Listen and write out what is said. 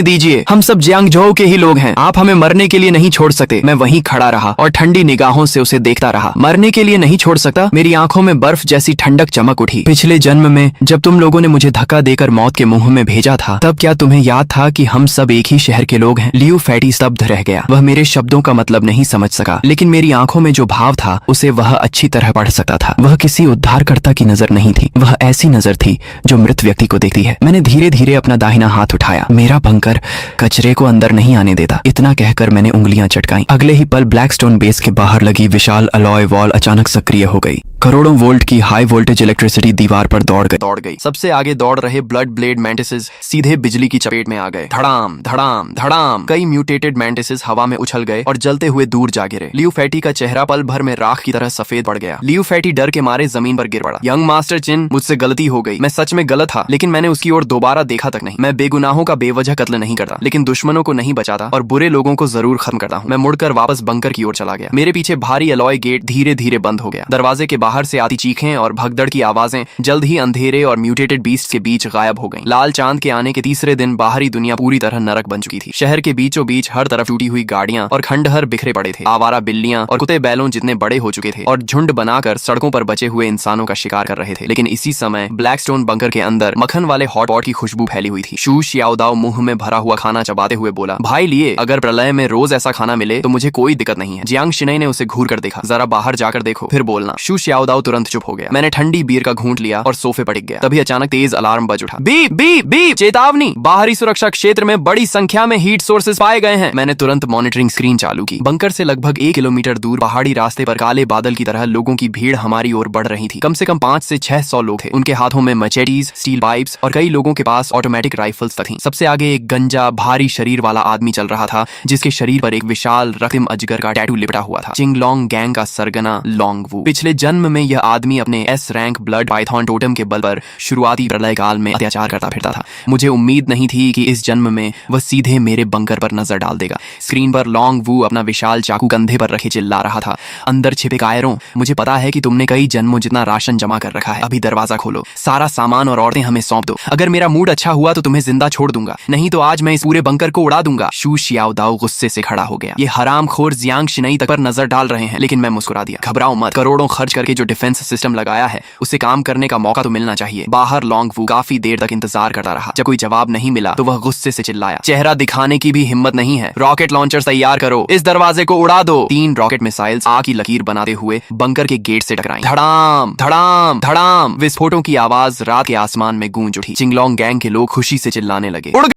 दीजिए, हम सब जियांगझोउ के ही लोग हैं। आप हमें मरने के लिए नहीं छोड़ सकते। मैं वहीं खड़ा रहा और ठंडी निगाहों से उसे देखता रहा। मरने के लिए नहीं छोड़ सकता? मेरी आंखों में बर्फ जैसी ठंडक चमक उठी। पिछले जन्म में जब तुम लोगों ने मुझे धक्का देकर मौत के मुंह में भेजा था, तब क्या तुम्हें याद था कि हम सब एक ही शहर के लोग हैं? लियू फैटी स्तब्ध रह गया। वह मेरे शब्दों का मतलब नहीं समझ सका, लेकिन मेरी आंखों में जो भाव था उसे वह अच्छी तरह पढ़ सकता था। वह किसी उद्धारकर्ता की नजर नहीं थी, वह ऐसी नजर थी जो मृत व्यक्ति को देखती है। मैंने धीरे धीरे अपना दाहिना हाथ उठाया। मेरा बंकर कचरे को अंदर नहीं आने देता, इतना कहकर मैंने उंगलियां चटकाई। अगले ही पल ब्लैकस्टोन बेस के बाहर लगी विशाल अलॉय वॉल अचानक सक्रिय हो गई। करोड़ों वोल्ट की हाई वोल्टेज इलेक्ट्रिसिटी दीवार पर दौड़ गई। सबसे आगे दौड़ रहे ब्लड ब्लेड मैंटिसेस सीधे बिजली की चपेट में आ गए। धड़ाम धड़ाम धड़ाम। कई म्यूटेटेड मैंटिसेस हवा में उछल गए और जलते हुए दूर जा गिरे। लियू फैटी का चेहरा पल भर में राख की तरह सफेद पड़ गया। लियू फैटी डर के मारे जमीन पर गिर पड़ा। यंग मास्टर चिन, मुझसे गलती हो गई। मैं सच में गलत था, लेकिन मैंने उसकी ओर दोबारा देखा तक नहीं। मैं बेगुनाहों का बेवजह कत्ल नहीं करता, लेकिन दुश्मनों को नहीं बचाता और बुरे लोगों को जरूर खत्म करता हूँ। मैं मुड़कर वापस बंकर की ओर चला गया। मेरे पीछे भारी अलॉय गेट धीरे धीरे बंद हो गया। दरवाजे के बाहर से आती चीखें और भगदड़ की आवाजें जल्द ही अंधेरे और म्यूटेटेड बीस्ट के बीच गायब हो गईं। लाल चांद के आने के तीसरे दिन बाहरी दुनिया पूरी तरह नरक बन चुकी थी। शहर के बीचों बीच हर तरफ टूटी हुई गाड़ियां और खंडहर बिखरे पड़े थे। आवारा बिल्लियां और कुत्ते बैलों जितने बड़े हो चुके थे और झुंड बनाकर सड़कों पर बचे हुए इंसानों का शिकार कर रहे थे। लेकिन इसी समय ब्लैकस्टोन बंकर के अंदर मक्खन वाले हॉट पॉट की खुशबू फैली हुई थी। शू शियाओदाओ मुंह में भरा हुआ खाना चबाते हुए बोला, भाई लिए, अगर प्रलय में रोज ऐसा खाना मिले तो मुझे कोई दिक्कत नहीं है। जियांग शिनई ने उसे घूर कर देखा। जरा बाहर जाकर देखो, फिर बोलना। शू शियाओदाओ तुरंत चुप हो गया। मैंने ठंडी बीयर का घूंट लिया और सोफे पर टिक गया। तभी अचानक तेज अलार्म बज उठा। बीप बीप बीप, चेतावनी, बाहरी सुरक्षा क्षेत्र में बड़ी संख्या में हीट सोर्सेज पाए गए हैं। मैंने तुरंत मॉनिटरिंग स्क्रीन चालू की। बंकर से लगभग 1 किलोमीटर दूर पहाड़ी रास्ते पर काले बादल की तरह लोगों की भीड़ हमारी ओर बढ़ रही थी। कम से कम 500 से 600 लोग थे। उनके हाथों में मचेटीज, स्टील पाइप्स और कई लोगों के पास ऑटोमेटिक राइफल्स थी। सबसे आगे एक गंजा भारी शरीर वाला आदमी चल रहा था, जिसके शरीर पर एक विशाल रक्तिम अजगर का टैटू लिपटा हुआ था। चिंगलोंग गैंग का सरगना लोंग वू। पिछले जन्म में यह आदमी अपने S rank blood Python totem के बल पर शुरुआती प्रलय काल में अत्याचार करता फिरता था। मुझे उम्मीद नहीं थी कि इस जन्म में वह सीधे मेरे बंकर पर नजर डाल देगा। स्क्रीन पर लोंग वू अपना विशाल चाकू कंधे पर रखे चिल्ला रहा था, अंदर छिपे कायरों, मुझे पता है कि तुमने कई जन्मों जितना राशन जमा कर रखा है। अभी दरवाजा खोलो, सारा सामान और औरतें हमें सौंप दो। अगर मेरा मूड अच्छा हुआ तो तुम्हें जिंदा छोड़ दूंगा, नहीं तो आज मैं इस पूरे बंकर को उड़ा दूंगा। शू शियाओदाओ गुस्से से खड़ा हो गया। ये हरामखोर जियांग शिनई तक पर नजर डाल रहे हैं। लेकिन मैं मुस्कुरा दिया। घबराओ मत, करोड़ों खर्च करके जो डिफेंस सिस्टम लगाया है उसे काम करने का मौका तो मिलना चाहिए। बाहर लोंग वू काफी देर तक इंतजार करता रहा। जब कोई जवाब नहीं मिला तो वह गुस्से से चिल्लाया, चेहरा दिखाने की भी हिम्मत नहीं है, रॉकेट लॉन्चर तैयार करो, इस दरवाजे को उड़ा दो। 3 रॉकेट मिसाइल्स आग की लकीर बनाते हुए बंकर के गेट से टकराई। धड़ाम धड़ाम धड़ाम, विस्फोटों की आवाज रात के आसमान में गूंज उठी। चिंगलोंग गैंग के लोग खुशी से चिल्लाने लगे।